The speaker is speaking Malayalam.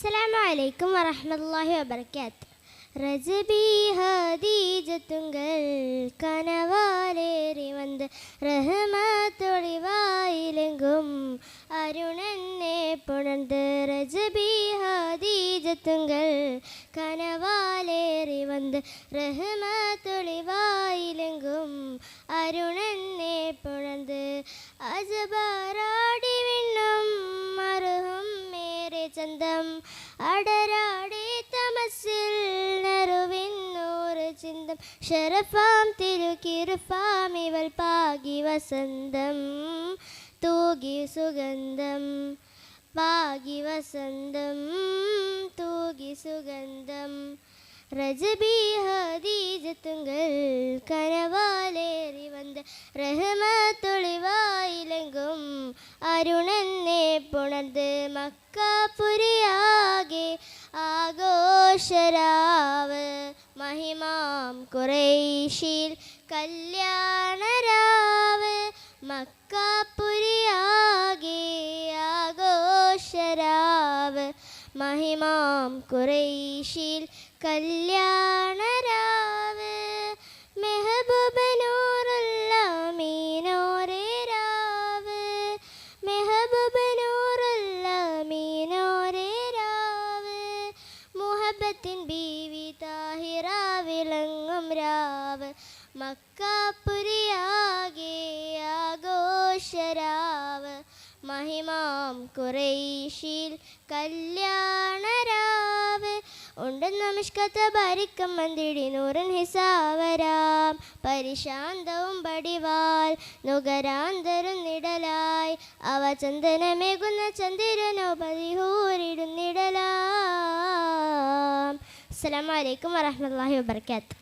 അസ്സലാമു അലൈക്കും വറഹ്മത്തുള്ളാഹി വബറകാത്ത്. റജബി ഹദീജത്തുങ്കൾ കനവാലേറി വന്ന് റഹ്മത്തൊളിവായിലെങ്കും അരുണനെ പുണർന്ന്. റജബി ഹദീജത്തുങ്കൾ കനവാലേറി വന്ന് റഹ്മത്തൊളിവായിലെങ്കും അരുണനെ പുണർന്ന്. അജബാറാടി വിണ്ണും മറുഹും മേരെ ചന്തം അടരാടി തമസിൽ നറുവിന്നൂറ് ചിന്തം ഷറഫാം തിരുക്കിറുഫാം ഇവൾ പാകി വസന്തം തൂകി സുഗന്ധം പാകി വസന്തം തൂകി സുഗന്ധം. റജബി ഹദീജത്തുങ്കൾ കനവാലേറി വന്ന് റഹ്മത്തൊളിവായിലെങ്കും അരുണനെ പുണർന്ന്. മക്കാപുരിയാകെ ആഘോഷരാവ് മഹിമാം ഖുറൈശിൽ കല്യാണരാവ്. മക്കാപുരിയാകെ ആഘോഷരാവ് മഹിമാം ഖുറൈശിൽ കല്യാണരാവ്. മെഹബൂബ് നൂറുള്ള മീനോരേ രാവ് മെഹബൂബ് നൂറുള്ള മീനോരേ രാവ്. മുഹബത്തിൻ ബീവി താഹിറ വിളങ്ങും രാവ്. മക്കാപുരിയാകെ ആഘോഷരാവ് മഹിമാം ഖുറൈശിൽ കല്യാണരാവ്. ഉണ്ടെന്ന മിഷ്കത്ത ഭരിക്കം മന്ദിടി നൂറൻ ഹിസാവരാം. പരിശാന്തവും പടിവാൽ നുകരാന്തരും നിടലായി അവ ചന്ദനമേകുന്ന ചന്ദ്രനോ പതിഹൂരിടുന്നിടലാം. അസ്സലാമു അലൈക്കും വറഹ്മത്തുള്ളാഹി വബറകാത്ത്.